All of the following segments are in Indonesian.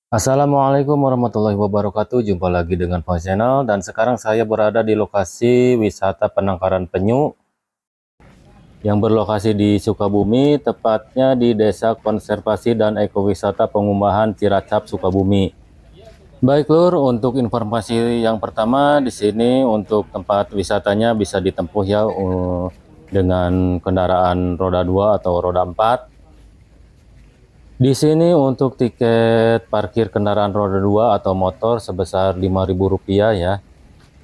Assalamualaikum warahmatullahi wabarakatuh. Jumpa lagi dengan Pak Channel dan sekarang saya berada di lokasi wisata Penangkaran Penyu yang berlokasi di Sukabumi, tepatnya di Desa Konservasi dan Ekowisata Pengumbahan Ciracap, Sukabumi. Baik Lur, untuk informasi yang pertama di sini untuk tempat wisatanya bisa ditempuh ya dengan kendaraan roda 2 atau roda 4. Di sini untuk tiket parkir kendaraan roda 2 atau motor sebesar Rp5.000 ya.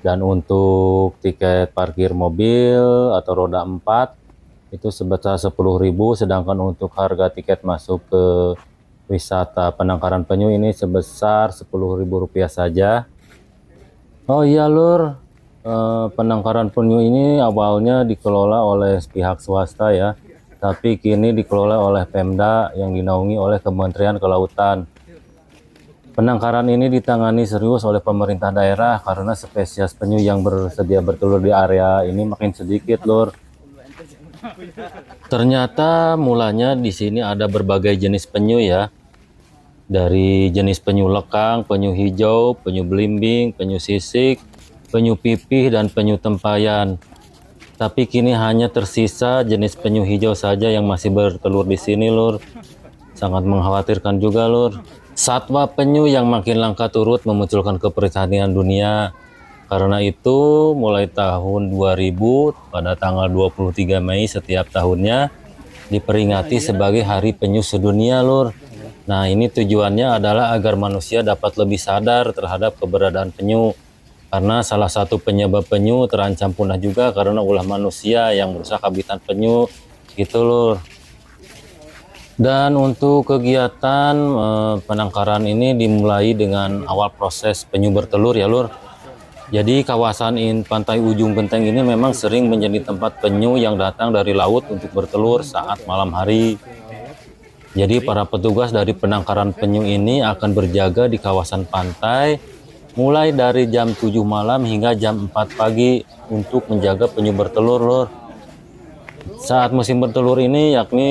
Dan untuk tiket parkir mobil atau roda 4 itu sebesar Rp10.000, sedangkan untuk harga tiket masuk ke wisata Penangkaran Penyu ini sebesar Rp10.000 saja. Oh iya Lur, Penangkaran Penyu ini awalnya dikelola oleh pihak swasta ya, tapi kini dikelola oleh Pemda yang dinaungi oleh Kementerian Kelautan. Penangkaran ini ditangani serius oleh pemerintah daerah karena spesies penyu yang bersedia bertelur di area ini makin sedikit, Lur. Ternyata mulanya di sini ada berbagai jenis penyu ya. Dari jenis penyu lekang, penyu hijau, penyu belimbing, penyu sisik, penyu pipih, dan penyu tempayan. Tapi kini hanya tersisa jenis penyu hijau saja yang masih bertelur di sini, Lur. Sangat mengkhawatirkan juga, Lur. Satwa penyu yang makin langka turut memunculkan keprihatinan dunia. Karena itu, mulai tahun 2000 pada tanggal 23 Mei setiap tahunnya diperingati sebagai Hari Penyu Sedunia, Lur. Nah, ini tujuannya adalah agar manusia dapat lebih sadar terhadap keberadaan penyu. Karena salah satu penyebab penyu terancam punah juga karena ulah manusia yang merusak habitat penyu, gitu Lur. Dan untuk kegiatan penangkaran ini dimulai dengan awal proses penyu bertelur ya Lur. Jadi kawasan pantai ujung genteng ini memang sering menjadi tempat penyu yang datang dari laut untuk bertelur saat malam hari. Jadi para petugas dari penangkaran penyu ini akan berjaga di kawasan pantai mulai dari jam 7 malam hingga jam 4 pagi untuk menjaga penyu bertelur, Lur. Saat musim bertelur ini yakni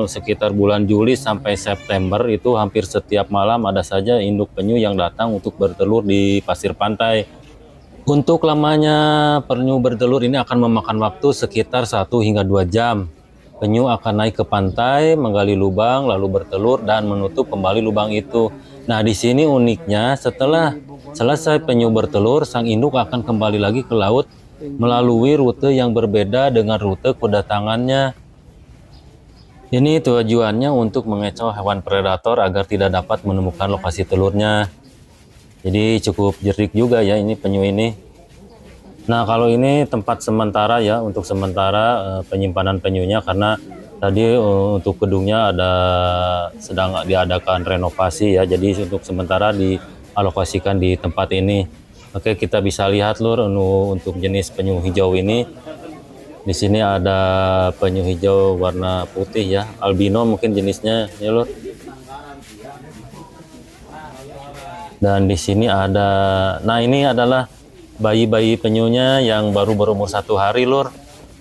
sekitar bulan Juli sampai September itu hampir setiap malam ada saja induk penyu yang datang untuk bertelur di pasir pantai. Untuk lamanya penyu bertelur ini akan memakan waktu sekitar 1 hingga 2 jam. Penyu akan naik ke pantai, menggali lubang, lalu bertelur dan menutup kembali lubang itu. Nah, di sini uniknya setelah selesai penyu bertelur, sang induk akan kembali lagi ke laut melalui rute yang berbeda dengan rute kedatangannya. Ini tujuannya untuk mengecoh hewan predator agar tidak dapat menemukan lokasi telurnya. Jadi cukup jernih juga ya ini penyu ini. Nah, kalau ini tempat sementara ya, untuk sementara penyimpanan penyunya karena tadi untuk gedungnya sedang diadakan renovasi ya. Jadi untuk sementara dialokasikan di tempat ini. Oke, kita bisa lihat Lur untuk jenis penyu hijau ini. Di sini ada penyu hijau warna putih ya, albino mungkin jenisnya ya Lur. Dan di sini ada, nah ini adalah bayi-bayi penyunya yang baru berumur 1 hari Lur.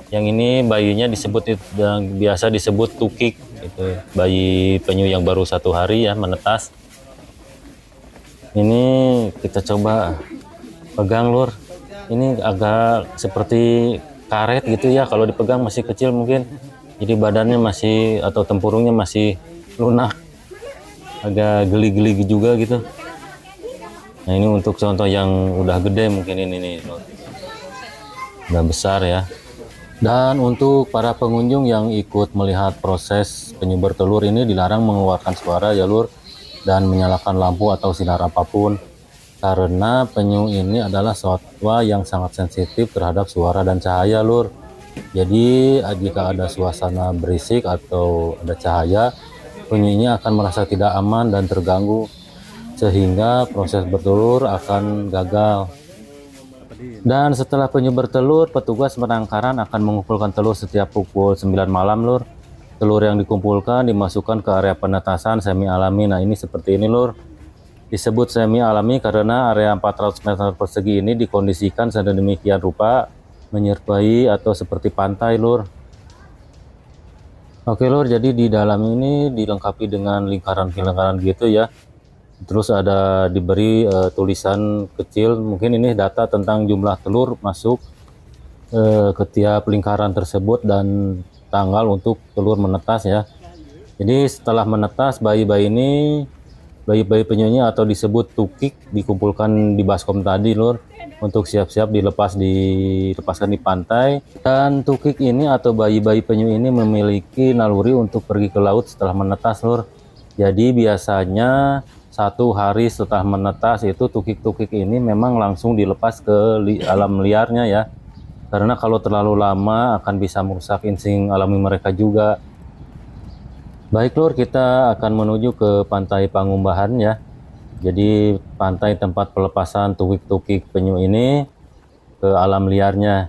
Yang ini bayinya disebut yang biasa disebut tukik, itu bayi penyu yang baru 1 hari ya menetas. Ini kita coba pegang Lur. Ini agak seperti karet gitu ya, kalau dipegang masih kecil mungkin. Jadi badannya masih atau tempurungnya masih lunak, agak geli-geli juga gitu. Nah, ini untuk contoh yang udah gede mungkin ini nih, udah besar ya. Dan untuk para pengunjung yang ikut melihat proses penyu bertelur ini dilarang mengeluarkan suara ya Lur, dan menyalakan lampu atau sinar apapun. Karena penyu ini adalah satwa yang sangat sensitif terhadap suara dan cahaya Lur. Jadi jika ada suasana berisik atau ada cahaya, penyu ini akan merasa tidak aman dan terganggu, sehingga proses bertelur akan gagal. Dan setelah penyu bertelur, petugas penangkaran akan mengumpulkan telur setiap pukul 9 malam Lur. Telur yang dikumpulkan dimasukkan ke area penetasan semi alami. Nah, ini seperti ini Lur. Disebut semi alami karena area 400 meter persegi ini dikondisikan sedemikian rupa menyerupai atau seperti pantai Lur. Oke Lur, jadi di dalam ini dilengkapi dengan lingkaran-lingkaran gitu ya. Terus ada diberi tulisan kecil, mungkin ini data tentang jumlah telur masuk ke tiap lingkaran tersebut dan tanggal untuk telur menetas ya. Jadi setelah menetas, bayi-bayi penyunya atau disebut tukik dikumpulkan di baskom tadi lur, untuk siap-siap dilepaskan di pantai. Dan tukik ini atau bayi-bayi penyu ini memiliki naluri untuk pergi ke laut setelah menetas lur. Jadi biasanya 1 hari setelah menetas itu tukik-tukik ini memang langsung dilepas ke alam liarnya ya. Karena kalau terlalu lama akan bisa merusak insting alami mereka juga. Baik lur, kita akan menuju ke pantai Pangumbahan ya. Jadi pantai tempat pelepasan tukik-tukik penyu ini ke alam liarnya.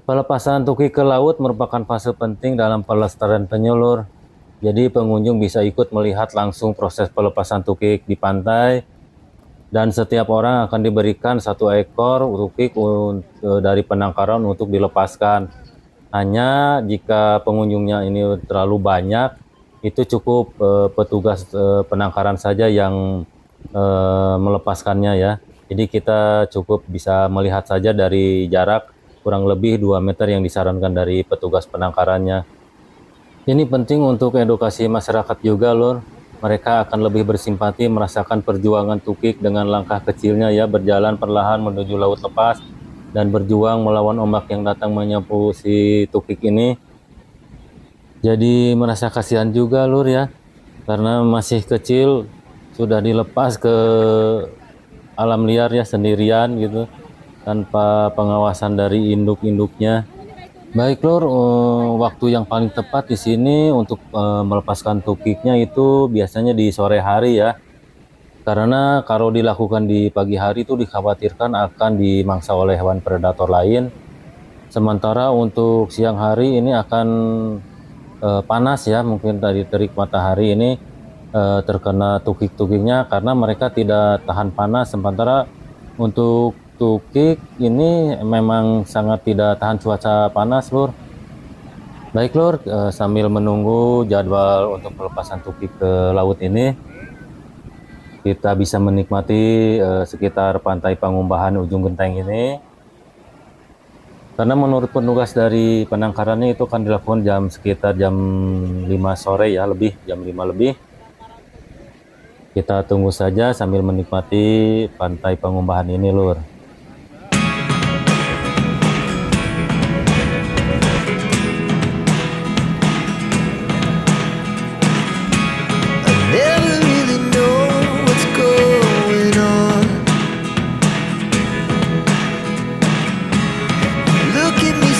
Pelepasan tukik ke laut merupakan fase penting dalam pelestarian penyu lur. Jadi pengunjung bisa ikut melihat langsung proses pelepasan tukik di pantai. Dan setiap orang akan diberikan 1 ekor tukik dari penangkaran untuk dilepaskan. Hanya jika pengunjungnya ini terlalu banyak, itu cukup petugas penangkaran saja yang melepaskannya ya. Jadi kita cukup bisa melihat saja dari jarak kurang lebih 2 meter yang disarankan dari petugas penangkarannya. Ini penting untuk edukasi masyarakat juga lur. Mereka akan lebih bersimpati merasakan perjuangan tukik dengan langkah kecilnya ya, berjalan perlahan menuju laut lepas dan berjuang melawan ombak yang datang menyapu si tukik ini. Jadi merasa kasihan juga lur ya, karena masih kecil sudah dilepas ke alam liar ya sendirian gitu, tanpa pengawasan dari induk-induknya. Baik lur, waktu yang paling tepat di sini untuk melepaskan tukiknya itu biasanya di sore hari ya. Karena kalau dilakukan di pagi hari itu dikhawatirkan akan dimangsa oleh hewan predator lain. Sementara untuk siang hari ini akan panas ya, mungkin dari terik matahari ini terkena tukik-tukiknya karena mereka tidak tahan panas. Sementara untuk tukik ini memang sangat tidak tahan cuaca panas lur. Baik lur, sambil menunggu jadwal untuk pelepasan tukik ke laut ini, kita bisa menikmati sekitar pantai Pangumbahan ujung genteng ini. Karena menurut petugas dari penangkarannya itu akan dilakukan sekitar jam 5 sore ya, jam 5 lebih. Kita tunggu saja sambil menikmati pantai Pangumbahan ini lur.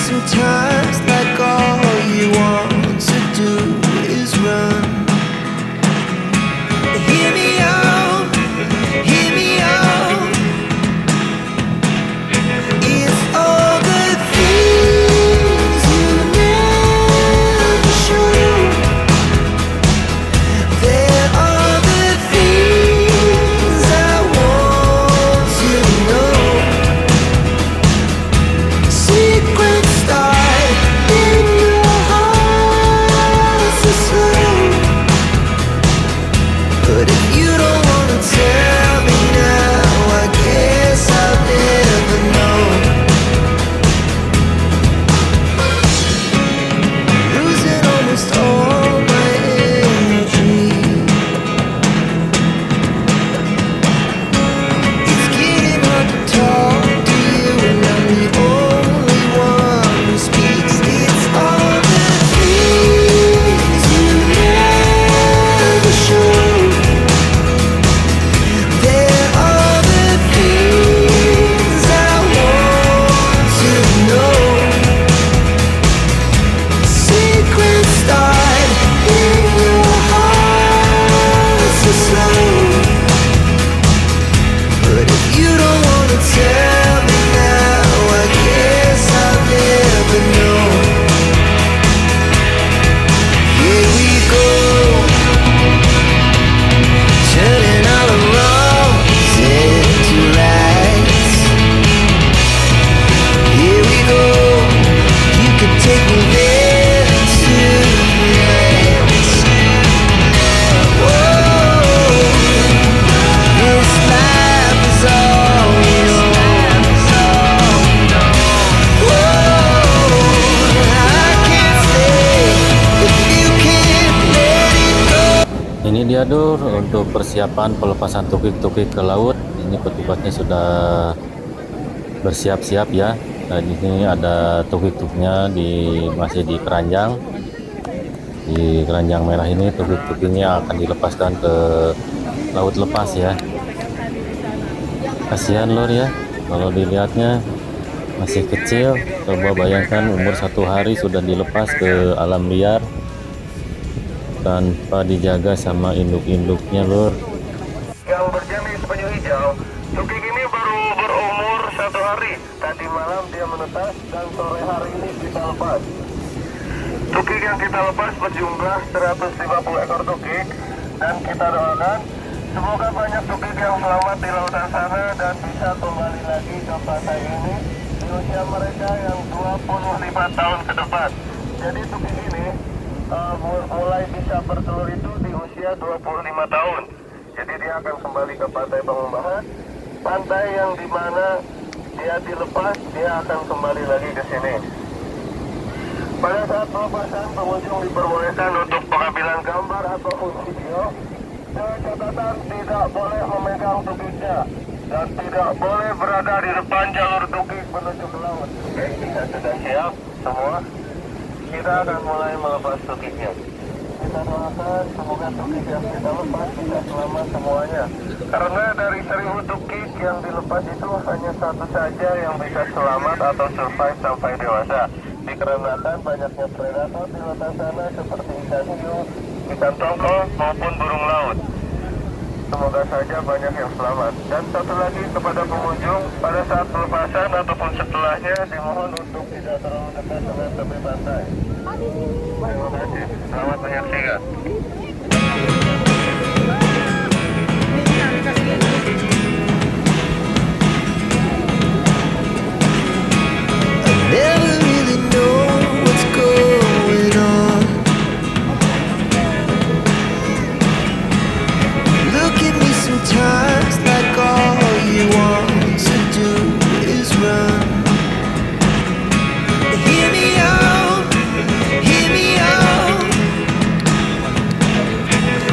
Sometimes like all you want to do is run. Hear me out, hear me out. It's all the things you never show. There are the things I want to know. Secrets start in your heart so slow. But if you don't wanna tell me now, I guess I'll never know. Losing almost all my energy. It's getting hard to talk to you, and I'm the only one who speaks. It's all the things you never show. There are the things I want to know. Secrets start in your heart so slow. But if you don't wanna tell me now, I guess I'll never know. Here we go, turning all the wrongs into rights. Here we go, you can take me there tonight. Whoa. Ini dia Dur untuk persiapan pelepasan tukik-tukik ke laut. Ini petugasnya sudah bersiap-siap ya. Nah, di sini ada tukik-tukiknya masih di keranjang. Di keranjang merah ini tukik-tukiknya akan dilepaskan ke laut lepas ya. Kasihan Lur ya, kalau dilihatnya masih kecil. Coba bayangkan umur 1 hari sudah dilepas ke alam liar tanpa dijaga sama induk-induknya Lur. Yang berjenis penyu hijau, tukik ini baru berumur 1 hari. Tadi malam dia menetas dan sore hari ini kita lepas. Tukik yang kita lepas berjumlah 150 ekor tukik, dan kita doakan semoga banyak tukik yang selamat di lautan sana dan bisa kembali lagi ke pantai ini di usia mereka yang 25 tahun ke depan. Jadi tukik ini mulai bisa bertelur itu di usia 25 tahun. Jadi dia akan kembali ke pantai Pangumbahan, pantai yang dimana dia dilepas, dia akan kembali lagi ke sini. Pada saat pelepasan, pengunjung diperbolehkan untuk pengambilan gambar ataupun video. Dengan catatan tidak boleh memegang tukiknya dan tidak boleh berada di depan jalur tukik menuju ke laut. Oke, kita sudah siap semua. Kita akan mulai melepas tukiknya. Kita doakan semoga tukik yang kita lepas bisa selamat semuanya. Karena dari 1000 tukik yang dilepas itu hanya satu saja yang bisa selamat atau survive sampai dewasa. Dikarenakan banyaknya predator di lautan sana seperti ikan hiu, ikan tongkol maupun burung laut. Semoga saja banyak yang selamat. Dan satu lagi kepada pengunjung, pada saat pelepasan ataupun setelahnya dimohon untuk tidak terlalu dekat dengan tepi pantai. Terima kasih. Selamat menyaksikan. Never really know what's going on. Look at me sometimes like all you want to do is run. Hear me out, hear me out.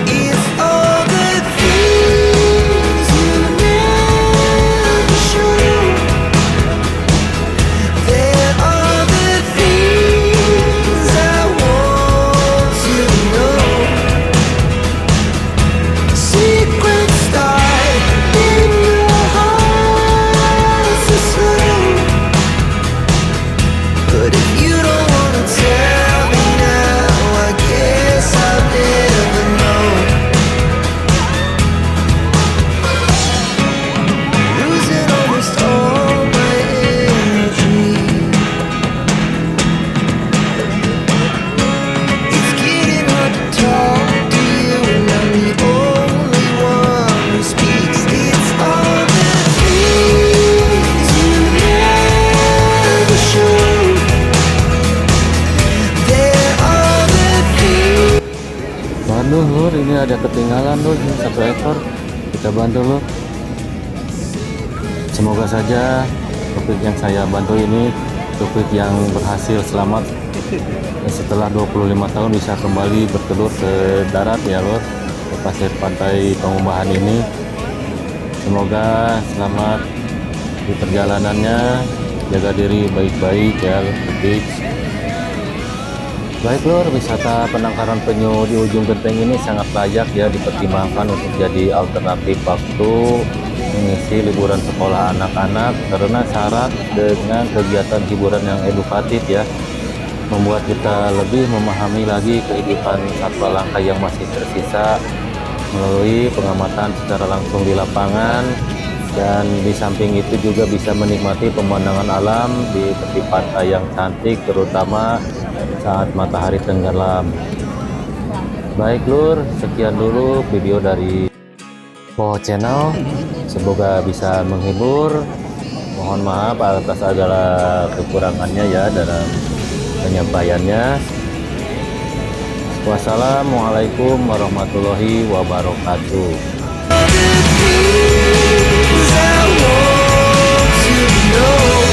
It's all the things you never show. There are the things I want to know. Secrets start in your heart so slow. But if you don't wanna tell me now, I guess I'll never know. Losing almost all my energy. It's getting hard to talk to you, and I'm the only one who speaks. It's all the things you never show. There are the things. Waduh Lur, ini ada ketinggalan Lur, ini 1 ekor. Kita bantu Lur. Semoga saja tukik yang saya bantu ini tukik yang berhasil selamat dan setelah 25 tahun bisa kembali bertelur ke darat ya Lur, ke pasir pantai Pangumbahan ini. Semoga selamat di perjalanannya, jaga diri baik-baik ya tukik. Baik Lur, wisata penangkaran penyu di ujung genteng ini sangat layak ya dipertimbangkan untuk jadi alternatif waktu mengisi liburan sekolah anak-anak, karena syarat dengan kegiatan hiburan yang edukatif ya, membuat kita lebih memahami lagi kehidupan satwa langka yang masih tersisa melalui pengamatan secara langsung di lapangan. Dan di samping itu juga bisa menikmati pemandangan alam di tepi pantai yang cantik, terutama saat matahari tenggelam. Baik Lur, sekian dulu video dari Po Channel. Semoga bisa menghibur. Mohon maaf atas segala kekurangannya ya dalam penyampaiannya. Wassalamualaikum warahmatullahi wabarakatuh. I want to know.